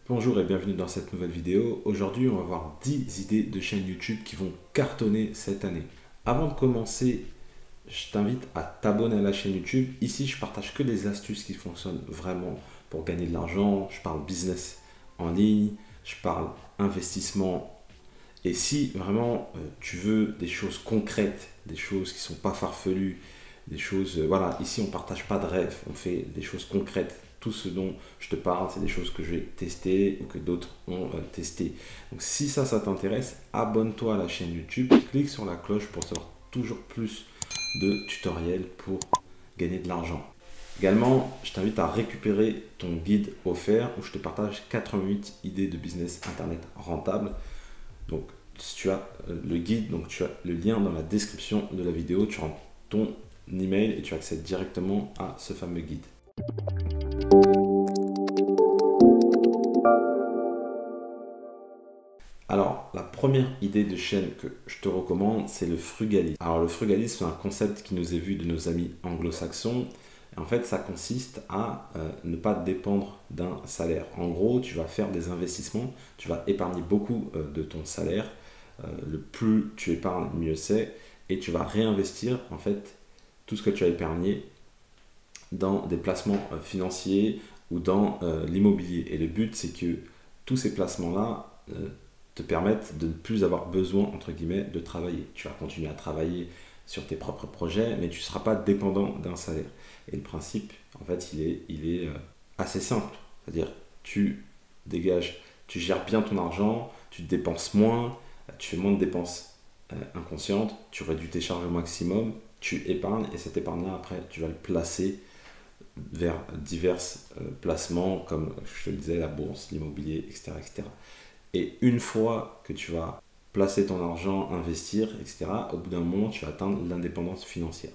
Bonjour et bienvenue dans cette nouvelle vidéo. Aujourd'hui, on va voir 10 idées de chaînes YouTube qui vont cartonner cette année. Avant de commencer, je t'invite à t'abonner à la chaîne YouTube. Ici, je partage que des astuces qui fonctionnent vraiment pour gagner de l'argent. Je parle business en ligne, je parle investissement. Et si vraiment tu veux des choses concrètes, des choses qui ne sont pas farfelues, des choses, voilà, ici on ne partage pas de rêves, on fait des choses concrètes. Tout ce dont je te parle, c'est des choses que j'ai testées ou que d'autres ont testé. Donc si ça t'intéresse, abonne-toi à la chaîne YouTube, clique sur la cloche pour savoir toujours plus de tutoriels pour gagner de l'argent. Également, je t'invite à récupérer ton guide offert où je te partage 88 idées de business internet rentable. Donc, si tu as le guide, donc tu as le lien dans la description de la vidéo, tu rentres ton email et tu accèdes directement à ce fameux guide. Alors, la première idée de chaîne que je te recommande, c'est le frugalisme. Alors, le frugalisme, c'est un concept qui nous est vu de nos amis anglo-saxons. En fait, ça consiste à ne pas dépendre d'un salaire. En gros, tu vas faire des investissements, tu vas épargner beaucoup de ton salaire. Le plus tu épargnes, mieux c'est. Et tu vas réinvestir, en fait, tout ce que tu as épargné dans des placements financiers ou dans l'immobilier. Et le but, c'est que tous ces placements-là te permettent de ne plus avoir besoin, entre guillemets, de travailler. Tu vas continuer à travailler sur tes propres projets, mais tu ne seras pas dépendant d'un salaire. Et le principe, en fait, il est assez simple. C'est-à-dire, tu dégages, tu gères bien ton argent, tu dépenses moins, tu fais moins de dépenses inconscientes, tu réduis tes charges au maximum, tu épargnes, et cette épargne-là, après, tu vas le placer vers divers placements, comme je te le disais, la bourse, l'immobilier, etc., etc. Et une fois que tu vas placer ton argent, investir, etc., au bout d'un moment, tu vas atteindre l'indépendance financière.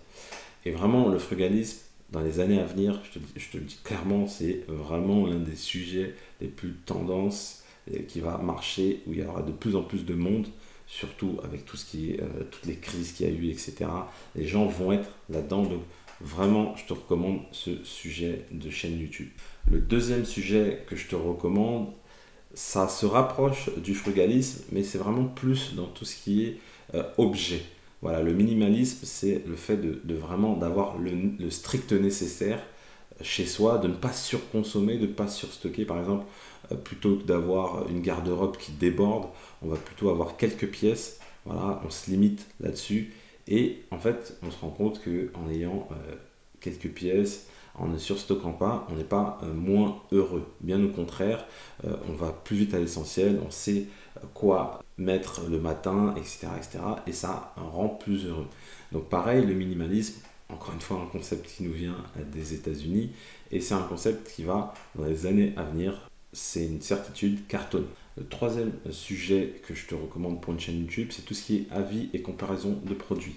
Et vraiment, le frugalisme, dans les années à venir, je te le dis clairement, c'est vraiment l'un des sujets les plus tendances qui va marcher, où il y aura de plus en plus de monde, surtout avec tout ce qui est, toutes les crises qu'il y a eu, etc. Les gens vont être là-dedans, donc vraiment, je te recommande ce sujet de chaîne YouTube. Le deuxième sujet que je te recommande, ça se rapproche du frugalisme, mais c'est vraiment plus dans tout ce qui est objet. Voilà, le minimalisme, c'est le fait de vraiment d'avoir le strict nécessaire chez soi, de ne pas surconsommer, de ne pas surstocker. Par exemple, plutôt que d'avoir une garde-robe qui déborde, on va plutôt avoir quelques pièces. Voilà, on se limite là-dessus. Et en fait, on se rend compte qu'en ayant quelques pièces, en ne surstockant pas, on n'est pas moins heureux. Bien au contraire, on va plus vite à l'essentiel, on sait quoi mettre le matin, etc., etc. Et ça rend plus heureux. Donc pareil, le minimalisme, encore une fois, un concept qui nous vient des États-Unis, et c'est un concept qui va, dans les années à venir, c'est une certitude, cartonner. Le troisième sujet que je te recommande pour une chaîne YouTube, c'est tout ce qui est avis et comparaison de produits.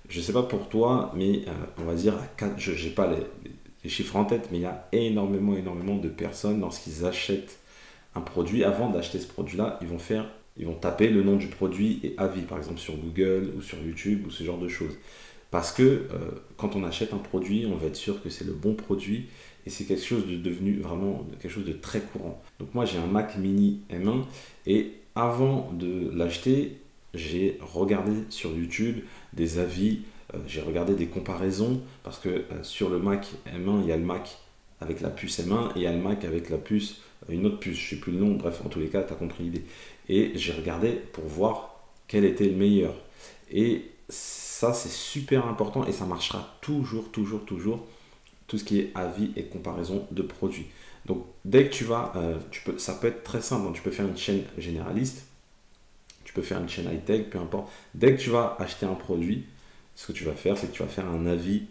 Je ne sais pas pour toi, mais on va dire, je n'ai pas les chiffres en tête, mais il y a énormément de personnes, lorsqu'ils achètent un produit, avant d'acheter ce produit-là, ils vont taper le nom du produit et avis, par exemple sur Google ou sur YouTube ou ce genre de choses. Parce que quand on achète un produit, on va être sûr que c'est le bon produit et c'est quelque chose de devenu vraiment quelque chose de très courant. Donc moi j'ai un Mac Mini M1 et avant de l'acheter, j'ai regardé sur YouTube des avis, j'ai regardé des comparaisons parce que sur le Mac M1, il y a le Mac avec la puce M1 et il y a le Mac avec la puce, une autre puce, je ne sais plus le nom, bref, en tous les cas, tu as compris l'idée. Et j'ai regardé pour voir quel était le meilleur. Et ça, c'est super important et ça marchera toujours, tout ce qui est avis et comparaison de produits. Donc, dès que tu vas, ça peut être très simple, hein, tu peux faire une chaîne généraliste, tu peux faire une chaîne high-tech, peu importe. Dès que tu vas acheter un produit, ce que tu vas faire, c'est que tu vas faire un avis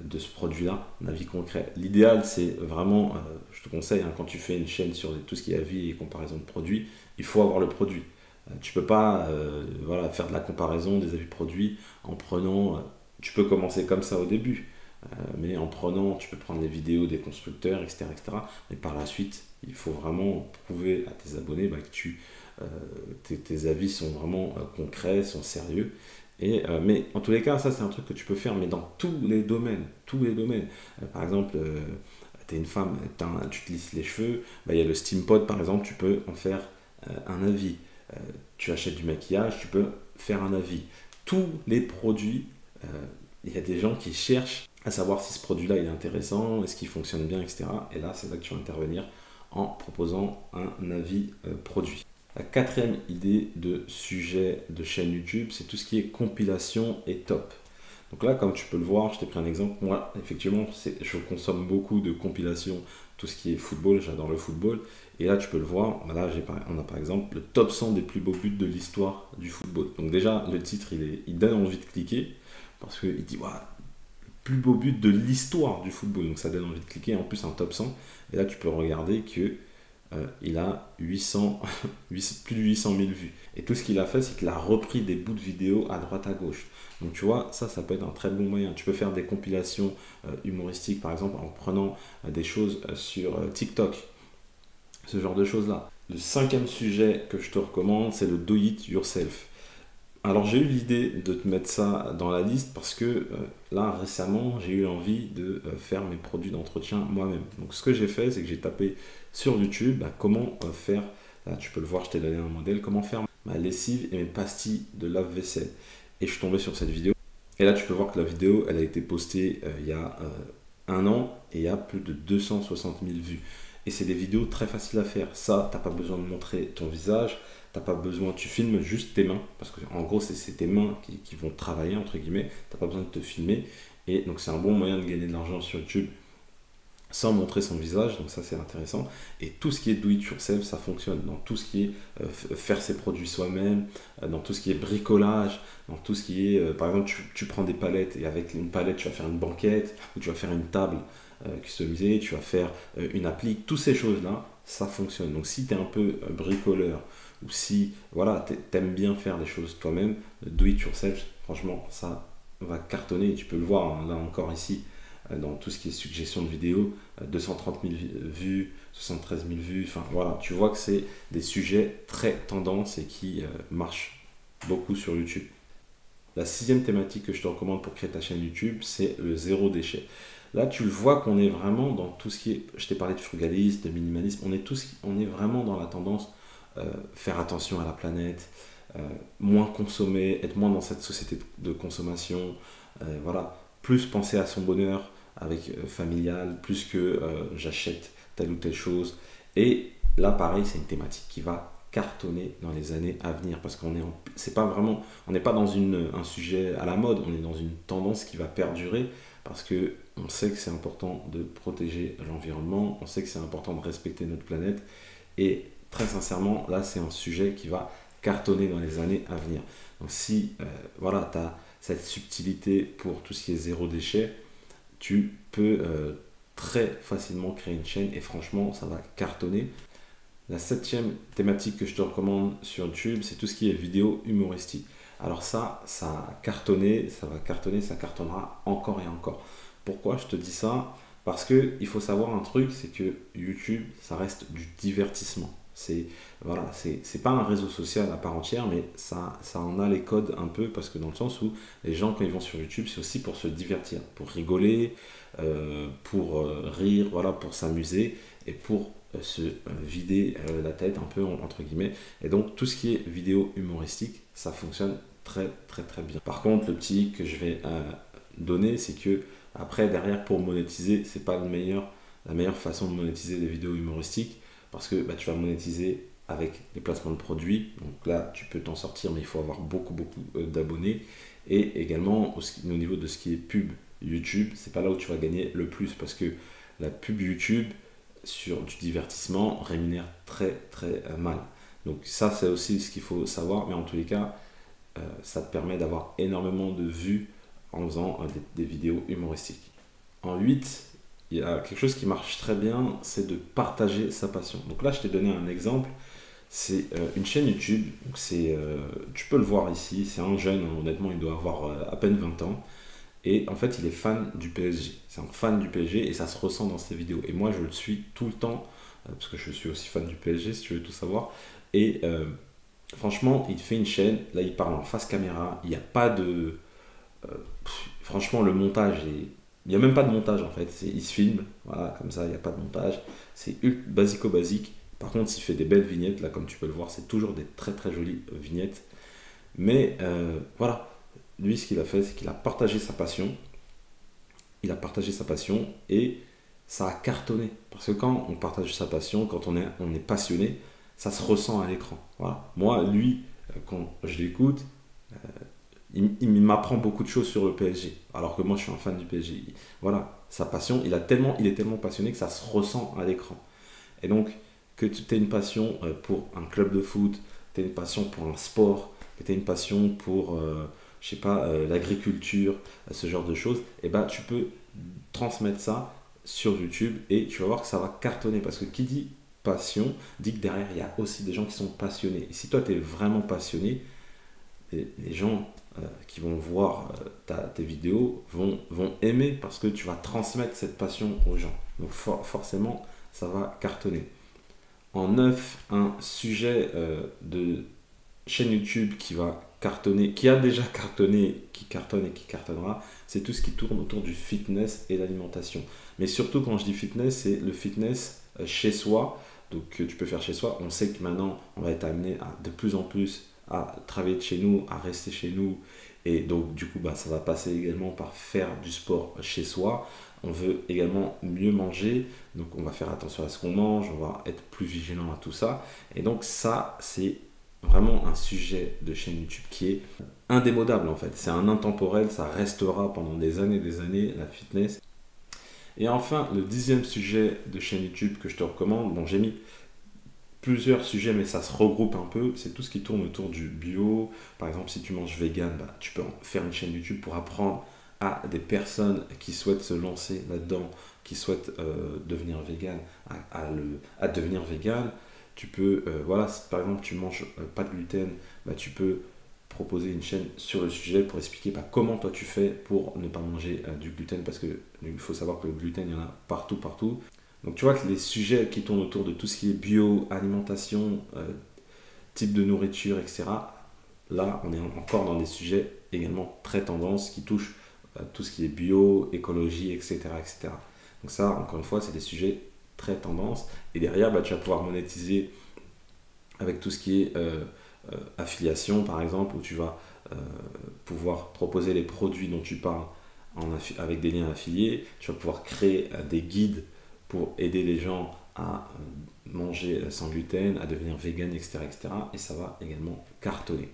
de ce produit-là, un avis concret. L'idéal, c'est vraiment, je te conseille, hein, quand tu fais une chaîne sur tout ce qui est avis et comparaison de produits, il faut avoir le produit. Tu peux pas voilà, faire de la comparaison des avis produits en prenant, tu peux commencer comme ça au début, mais en prenant, tu peux prendre les vidéos des constructeurs, etc., etc. Mais par la suite, il faut vraiment prouver à tes abonnés que tes avis sont vraiment concrets, sont sérieux. Mais en tous les cas, ça c'est un truc que tu peux faire, mais dans tous les domaines, tous les domaines. Par exemple, tu es une femme, tu te lisses les cheveux, bah, il y a le Steampod par exemple, tu peux en faire un avis. Tu achètes du maquillage, tu peux faire un avis. Tous les produits, il y a des gens qui cherchent à savoir si ce produit-là il est intéressant, est-ce qu'il fonctionne bien, etc. Et là, c'est là que tu vas intervenir en proposant un avis produit. La quatrième idée de sujet de chaîne YouTube, c'est tout ce qui est compilation et top. Donc là, comme tu peux le voir, je t'ai pris un exemple. Moi, effectivement, je consomme beaucoup de compilations, tout ce qui est football, j'adore le football. Et là, tu peux le voir, là, on a par exemple le top 100 des plus beaux buts de l'histoire du football. Donc déjà, le titre, il donne envie de cliquer, parce qu'il dit, ouais, plus beau but de l'histoire du football. Donc ça donne envie de cliquer, en plus un top 100. Et là, tu peux regarder que il a 800, plus de 800 000 vues. Et tout ce qu'il a fait, c'est qu'il a repris des bouts de vidéos à droite à gauche. Donc tu vois, ça peut être un très bon moyen. Tu peux faire des compilations humoristiques, par exemple, en prenant des choses sur TikTok. Ce genre de choses-là. Le cinquième sujet que je te recommande, c'est le do it yourself. Alors j'ai eu l'idée de te mettre ça dans la liste parce que là récemment j'ai eu envie de faire mes produits d'entretien moi-même. Donc ce que j'ai fait, c'est que j'ai tapé sur YouTube comment faire, là tu peux le voir, je t'ai donné un modèle, comment faire ma lessive et mes pastilles de lave-vaisselle. Et je suis tombé sur cette vidéo. Et là tu peux voir que la vidéo elle a été postée il y a un an et il y a plus de 260 000 vues. Et c'est des vidéos très faciles à faire. Ça, t'as pas besoin de montrer ton visage. T'as pas besoin, tu filmes juste tes mains, parce que en gros c'est tes mains qui vont travailler entre guillemets, t'as pas besoin de te filmer, et donc c'est un bon moyen de gagner de l'argent sur YouTube sans montrer son visage, donc ça c'est intéressant. Et tout ce qui est do it yourself, ça fonctionne dans tout ce qui est faire ses produits soi-même, dans tout ce qui est bricolage, dans tout ce qui est, par exemple tu prends des palettes et avec une palette tu vas faire une banquette, ou tu vas faire une table customisée, tu vas faire une applique, toutes ces choses là, ça fonctionne. Donc si tu es un peu bricoleur, ou si voilà, t'aimes bien faire des choses toi-même, do it yourself, franchement, ça va cartonner. Tu peux le voir hein, là encore ici, dans tout ce qui est suggestion de vidéos, 230 000 vues, 73 000 vues, enfin voilà, tu vois que c'est des sujets très tendance et qui marchent beaucoup sur YouTube. La sixième thématique que je te recommande pour créer ta chaîne YouTube, c'est le zéro déchet. Là, tu le vois qu'on est vraiment dans tout ce qui est, je t'ai parlé de frugalisme, de minimalisme, on est vraiment dans la tendance faire attention à la planète, moins consommer, être moins dans cette société de consommation, voilà, plus penser à son bonheur avec familial, plus que j'achète telle ou telle chose. Et là, pareil, c'est une thématique qui va cartonner dans les années à venir parce qu'on est c'est pas vraiment, on n'est pas dans un sujet à la mode, on est dans une tendance qui va perdurer parce que on sait que c'est important de protéger l'environnement, on sait que c'est important de respecter notre planète et très sincèrement, là, c'est un sujet qui va cartonner dans les années à venir. Donc, si voilà, tu as cette subtilité pour tout ce qui est zéro déchet, tu peux très facilement créer une chaîne et franchement, ça va cartonner. La septième thématique que je te recommande sur YouTube, c'est tout ce qui est vidéo humoristique. Alors ça a cartonné, ça va cartonner, ça cartonnera encore et encore. Pourquoi je te dis ça? Parce qu'il faut savoir un truc, c'est que YouTube, ça reste du divertissement. Voilà, c'est pas un réseau social à part entière, mais ça en a les codes un peu, parce que dans le sens où les gens, quand ils vont sur YouTube, c'est aussi pour se divertir, pour rigoler, pour rire, voilà, pour s'amuser et pour se vider la tête un peu, entre guillemets. Et donc, tout ce qui est vidéo humoristique, ça fonctionne très, très, très bien. Par contre, le petit que je vais donner, c'est que après, derrière, pour monétiser, c'est pas la meilleure façon de monétiser des vidéos humoristiques. Parce que tu vas monétiser avec des placements de produits. Donc là, tu peux t'en sortir, mais il faut avoir beaucoup, beaucoup d'abonnés. Et également, au niveau de ce qui est pub YouTube, c'est pas là où tu vas gagner le plus. Parce que la pub YouTube, sur du divertissement, rémunère très, très mal. Donc ça, c'est aussi ce qu'il faut savoir. Mais en tous les cas, ça te permet d'avoir énormément de vues en faisant des vidéos humoristiques. En 8, il y a quelque chose qui marche très bien, c'est de partager sa passion. Donc là, je t'ai donné un exemple. C'est une chaîne YouTube. Donc tu peux le voir ici. C'est un jeune, hein, honnêtement, il doit avoir à peine 20 ans. Et en fait, il est fan du PSG. C'est un fan du PSG et ça se ressent dans ses vidéos. Et moi, je le suis tout le temps parce que je suis aussi fan du PSG, si tu veux tout savoir. Et franchement, il fait une chaîne. Là, il parle en face caméra. Il n'y a pas de... franchement, le montage est Il n'y a même pas de montage en fait, il se filme, voilà, comme ça, il n'y a pas de montage. C'est basico-basique. Par contre, il fait des belles vignettes, là, comme tu peux le voir, c'est toujours des très très jolies vignettes. Mais voilà, lui, ce qu'il a fait, c'est qu'il a partagé sa passion. Il a partagé sa passion et ça a cartonné. Parce que quand on partage sa passion, quand on est passionné, ça se ressent à l'écran. Voilà. Moi, lui, quand je l'écoute, il m'apprend beaucoup de choses sur le PSG. Alors que moi, je suis un fan du PSG. Voilà, sa passion, il est tellement passionné que ça se ressent à l'écran. Et donc, que tu aies une passion pour un club de foot, tu aies une passion pour un sport, que tu aies une passion pour, je sais pas, l'agriculture, ce genre de choses, et ben, tu peux transmettre ça sur YouTube et tu vas voir que ça va cartonner. Parce que qui dit passion, dit que derrière, il y a aussi des gens qui sont passionnés. Et si toi, tu es vraiment passionné, les gens qui vont voir tes vidéos vont aimer parce que tu vas transmettre cette passion aux gens. Donc forcément, ça va cartonner. En neuf, un sujet de chaîne YouTube qui va cartonner, qui a déjà cartonné, qui cartonne et qui cartonnera, c'est tout ce qui tourne autour du fitness et l'alimentation. Mais surtout quand je dis fitness, c'est le fitness chez soi, donc que tu peux faire chez soi. On sait que maintenant, on va être amené à de plus en plus à travailler de chez nous, à rester chez nous, et donc du coup, bah, ça va passer également par faire du sport chez soi. On veut également mieux manger, donc on va faire attention à ce qu'on mange, on va être plus vigilant à tout ça. Et donc ça, c'est vraiment un sujet de chaîne YouTube qui est indémodable en fait. C'est un intemporel, ça restera pendant des années, la fitness. Et enfin, le 10e sujet de chaîne YouTube que je te recommande, bon j'ai mis plusieurs sujets mais ça se regroupe un peu, c'est tout ce qui tourne autour du bio. Par exemple, si tu manges vegan, bah, tu peux faire une chaîne YouTube pour apprendre à des personnes qui souhaitent se lancer là-dedans, qui souhaitent devenir vegan, à devenir vegan. Tu peux, voilà, si par exemple tu manges pas de gluten, bah, tu peux proposer une chaîne sur le sujet pour expliquer bah, comment toi tu fais pour ne pas manger du gluten, parce qu'il faut savoir que le gluten, il y en a partout, partout. Donc tu vois que les sujets qui tournent autour de tout ce qui est bio, alimentation, type de nourriture, etc., là on est encore dans des sujets également très tendance qui touchent tout ce qui est bio, écologie, etc., etc. Donc ça, encore une fois, c'est des sujets très tendance. Et derrière, bah, tu vas pouvoir monétiser avec tout ce qui est affiliation, par exemple, où tu vas pouvoir proposer les produits dont tu parles avec des liens affiliés. Tu vas pouvoir créer des guides pour aider les gens à manger sans gluten, à devenir vegan, etc., etc. Et ça va également cartonner.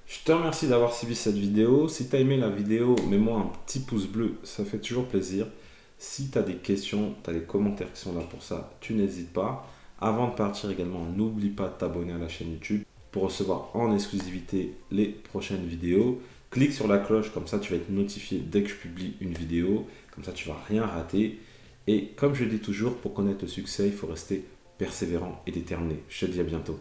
Je te remercie d'avoir suivi cette vidéo. Si tu as aimé la vidéo, mets-moi un petit pouce bleu, ça fait toujours plaisir. Si tu as des questions, tu as des commentaires qui sont là pour ça, tu n'hésites pas. Avant de partir également, n'oublie pas de t'abonner à la chaîne YouTube pour recevoir en exclusivité les prochaines vidéos. Clique sur la cloche, comme ça tu vas être notifié dès que je publie une vidéo. Comme ça tu ne vas rien rater. Et comme je dis toujours, pour connaître le succès, il faut rester persévérant et déterminé. Je te dis à bientôt.